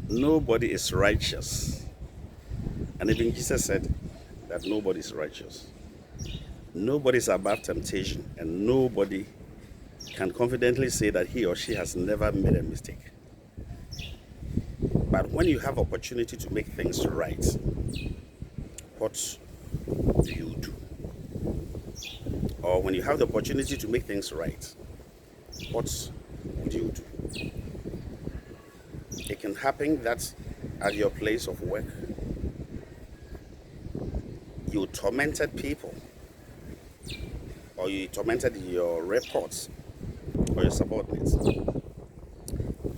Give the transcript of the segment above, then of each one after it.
Nobody is righteous. And even Jesus said that nobody is righteous. Nobody is above temptation, and nobody can confidently say that he or she has never made a mistake. But when you have opportunity to make things right, what do you do? Or when you have the opportunity to make things right, what would you do? It can happen that at your place of work, you tormented people, or you tormented your reports or your subordinates.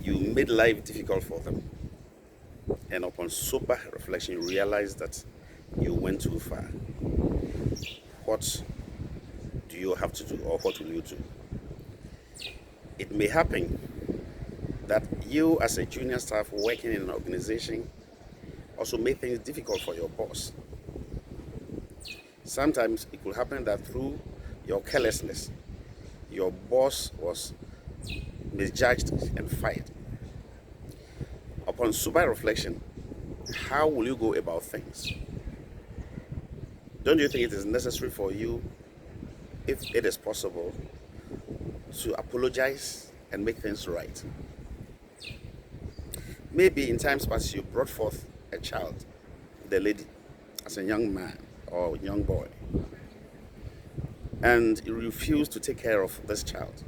You made life difficult for them. And upon sober reflection, you realize that you went too far. What do you have to do, or what will you do? It may happen that you, as a junior staff working in an organization, also make things difficult for your boss. Sometimes it could happen that through your carelessness, your boss was misjudged and fired. Upon sober reflection, how will you go about things? Don't you think it is necessary for you, if it is possible, to apologize and make things right? Maybe in times past you brought forth a child, the lady, as a young man or young boy, and you refused to take care of this child.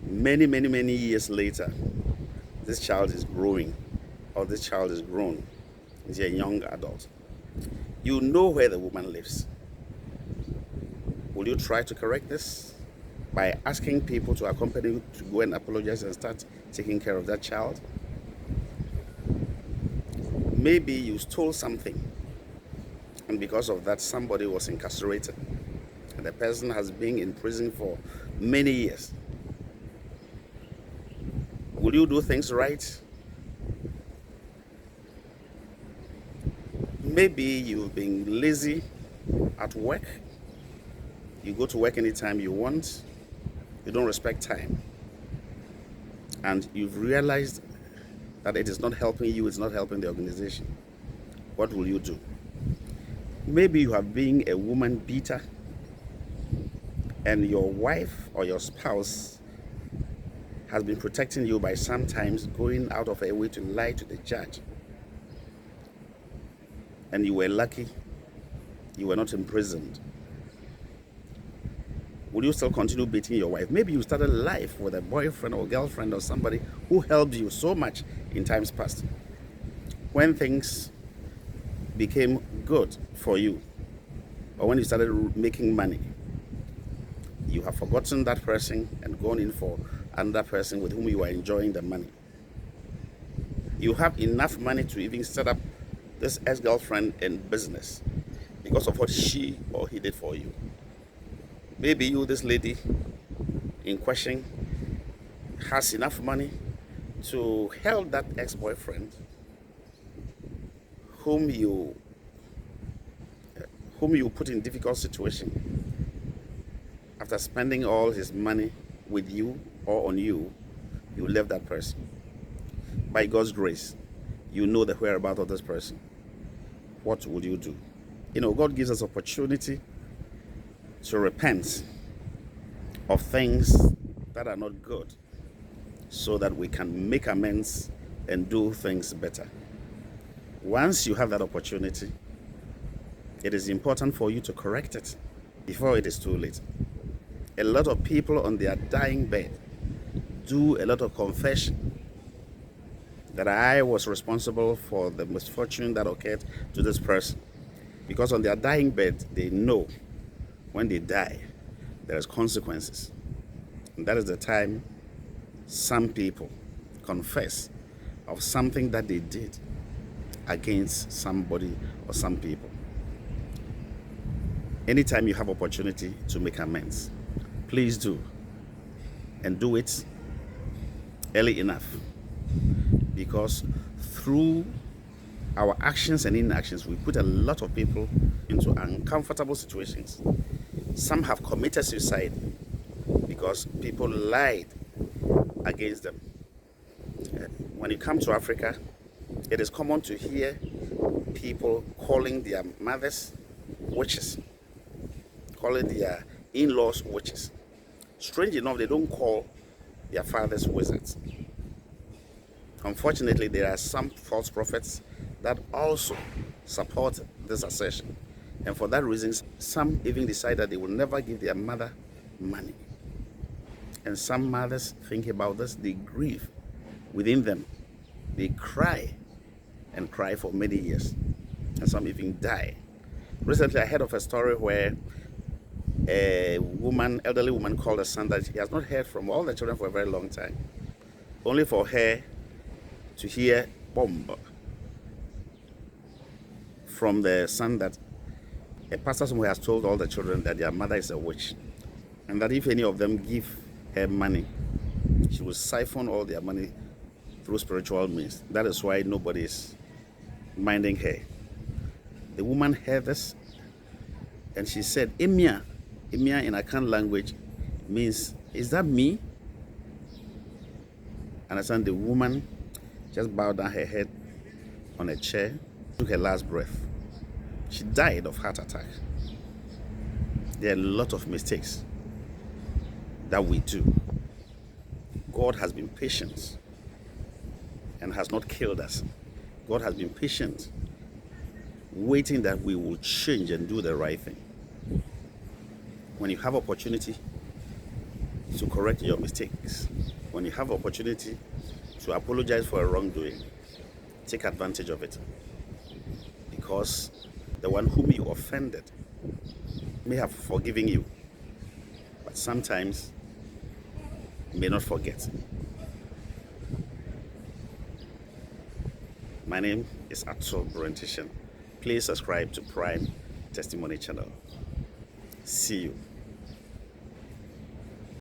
Many years later, this child is growing, or this child is grown into a young adult. You know where the woman lives. Will you try to correct this by asking people to accompany you to go and apologize and start taking care of that child? Maybe you stole something, and because of that, somebody was incarcerated, and the person has been in prison for many years. Will you do things right? Maybe you've been lazy at work. You go to work anytime you want. You don't respect time. And you've realized that it is not helping you, it's not helping the organization. What will you do? Maybe you have been a woman beater, and your wife or your spouse has been protecting you by sometimes going out of her way to lie to the judge. And you were lucky, you were not imprisoned. Will you still continue beating your wife? Maybe you started life with a boyfriend or girlfriend or somebody who helped you so much in times past. When things became good for you, or when you started making money, you have forgotten that person and gone in for another person with whom you are enjoying the money. You have enough money to even set up this ex-girlfriend in business because of what she or he did for you. Maybe you, this lady in question, has enough money to help that ex-boyfriend whom you put in difficult situation. After spending all his money with you or on you, you left that person. By God's grace, you know the whereabouts of this person. What would you do? God gives us opportunity to repent of things that are not good, so that we can make amends and do things better. Once you have that opportunity, it is important for you to correct it before it is too late. A lot of people on their dying bed do a lot of confession that I was responsible for the misfortune that occurred to this person. Because on their dying bed, they know when they die, there's consequences. And that is the time some people confess of something that they did against somebody or some people. Anytime you have opportunity to make amends, please do. And do it early enough. Because through our actions and inactions, we put a lot of people into uncomfortable situations. Some have committed suicide because people lied against them. When you come to Africa, it is common to hear people calling their mothers witches, calling their in-laws witches. Strange enough, they don't call their fathers wizards. Unfortunately, there are some false prophets that also support this assertion. And for that reason, some even decide that they will never give their mother money. And some mothers think about this, they grieve within them. They cry and cry for many years. And some even die. Recently, I heard of a story where a woman, elderly woman, called her son that she has not heard from all the children for a very long time. Only for her to hear bomb from the son that a pastor somewhere has told all the children that their mother is a witch, and that if any of them give her money, she will siphon all their money through spiritual means. That is why nobody is minding her. The woman heard this and she said, Emia. Emia in Akan language means, is that me? Understand? The woman just bowed down her head on a chair, took her last breath. She died of heart attack. There are a lot of mistakes that we do. God has been patient and has not killed us. God has been patient, waiting that we will change and do the right thing. When you have opportunity to correct your mistakes, when you have opportunity to apologize for a wrongdoing, take advantage of it. Because the one whom you offended may have forgiven you, but sometimes may not forget. My name is 0pportunity. Please subscribe to Prime Testimony channel. See you.